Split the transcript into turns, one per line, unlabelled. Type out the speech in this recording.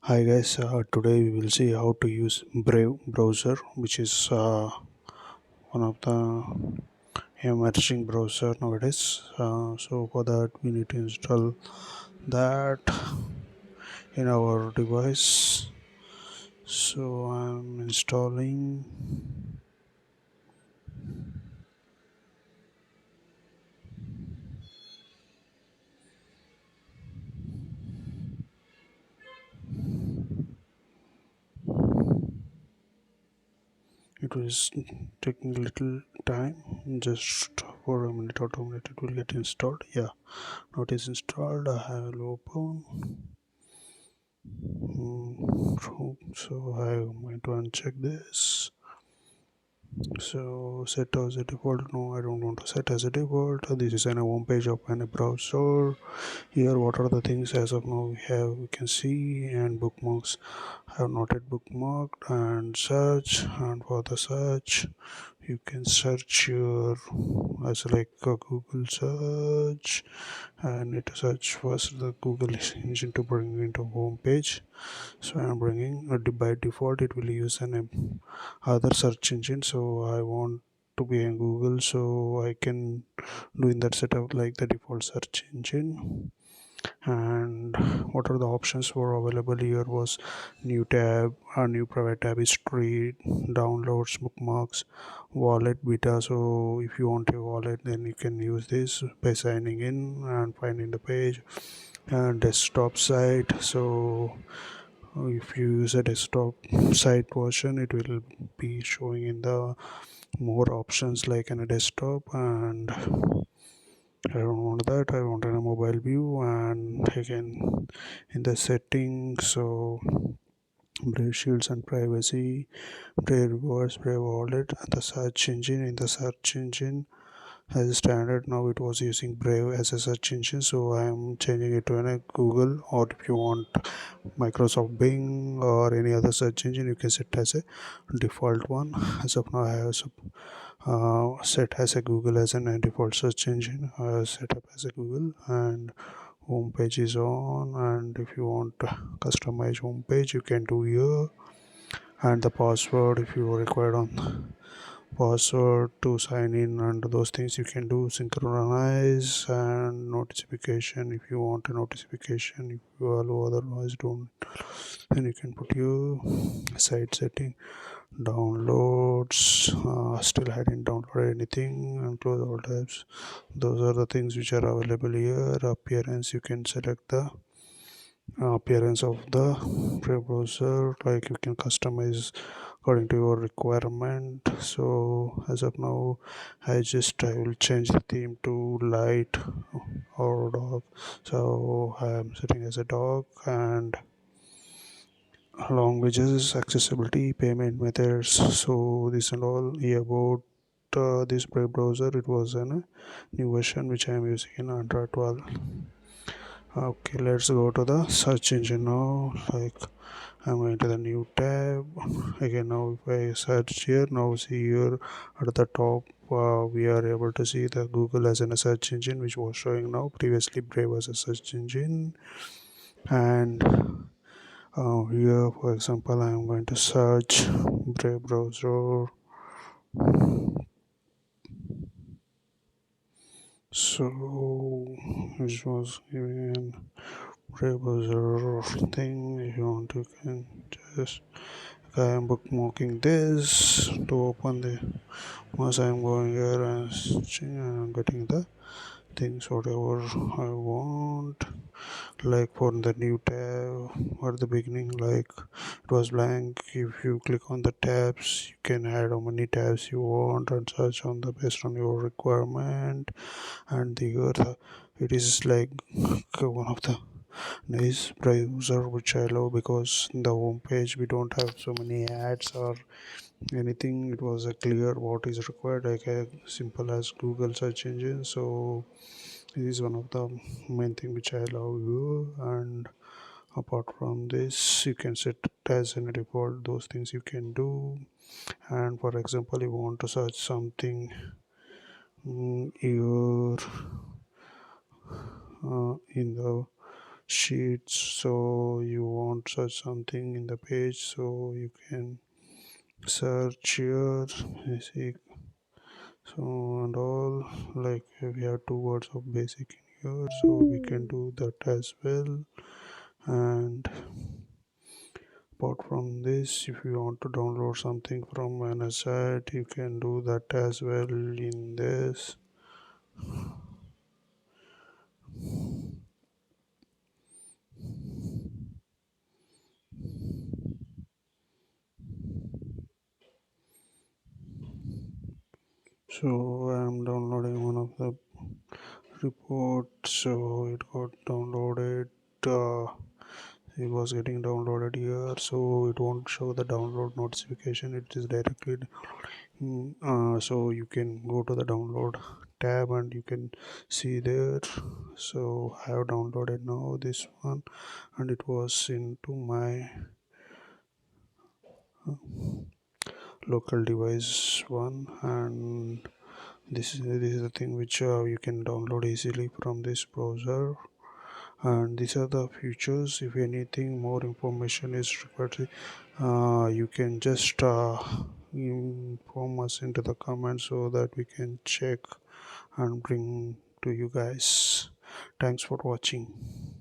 Hi guys, today we will see how to use Brave browser, which is one of the emerging browser nowadays. So for that we need to install that in our device. So I'm installing. It was taking a little time, just for a minute or 2 minutes it will get installed. Yeah, now it is installed. I will open. So I'm going to uncheck this. So set as a default. No, I don't want to set as a default. This is an home page of any browser. Here, what are the things as of now we can see, and bookmarks. I have not yet bookmarked, and search. And for the search, you can search your as like a Google search. I need to search first the Google engine to bring me into home page. So I'm bringing by default it will use an other search engine. So I want to be in Google, so I can do in that setup like the default search engine. And what are the options were available here was new tab, a new private tab, history, downloads, bookmarks, wallet, beta. So if you want a wallet, then you can use this by signing in and finding the page. And desktop site, so if you use a desktop site version, it will be showing in the more options like in a desktop. And I don't want that, I want in a mobile view. And again in the settings, so Brave Shields and privacy, Brave rewards, Brave wallet, and the search engine. In the search engine, as a standard, now it was using Brave as a search engine, so I am changing it to a Google. Or if you want Microsoft Bing or any other search engine, you can set as a default one. As of now I have set as a Google as a default search engine. I have set up as a Google, and home page is on. And if you want to customize home page, you can do here. And the password, if you required on password to sign in, and those things you can do. Synchronize and notification, if you want a notification. If you allow, otherwise don't, then you can put your site setting. Downloads, still I didn't download anything, and close all tabs. Those are the things which are available here. Appearance, you can select the appearance of the Brave browser, like you can customize according to your requirement. So as of now I will change the theme to light or dog. So I am setting as a dog. And languages, accessibility, payment methods. So this and all about this Brave browser. It was a new version which I am using in Android 12. Okay, let's go to the search engine now. Like I'm going to the new tab again. Now if I search here, now see here at the top, we are able to see the Google as a search engine, which was showing now. Previously Brave was a search engine. And here for example I am going to search Brave browser. So which was given Brave browser thing. If you want, you can just, I am bookmarking this to open the, once I am going here and I'm getting the things whatever I want. Like for the new tab or the beginning, like it was blank. If you click on the tabs, you can add how many tabs you want and search on the based on your requirement. And the other, it is like one of the nice browser which I love, because in the home page we don't have so many ads or anything. It was a clear what is required, like a simple as Google search engine. So this is one of the main thing which I love here. And apart from this, you can set it as a default, those things you can do. And for example, you want to search something here in the sheets. So you want search something in the page, so you can search here. You see, so and all, like we have two words of basic in here, so we can do that as well. And apart from this, if you want to download something from an site, you can do that as well in this. So I'm downloading one of the reports, so it got downloaded. It was getting downloaded here, so it won't show the download notification, it is directly. So you can go to the download tab and you can see there. So I have downloaded now this one, and it was into my local device one. And this is the thing which you can download easily from this browser. And these are the features. If anything more information is required, you can just inform us into the comments so that we can check and bring to you guys. Thanks for watching.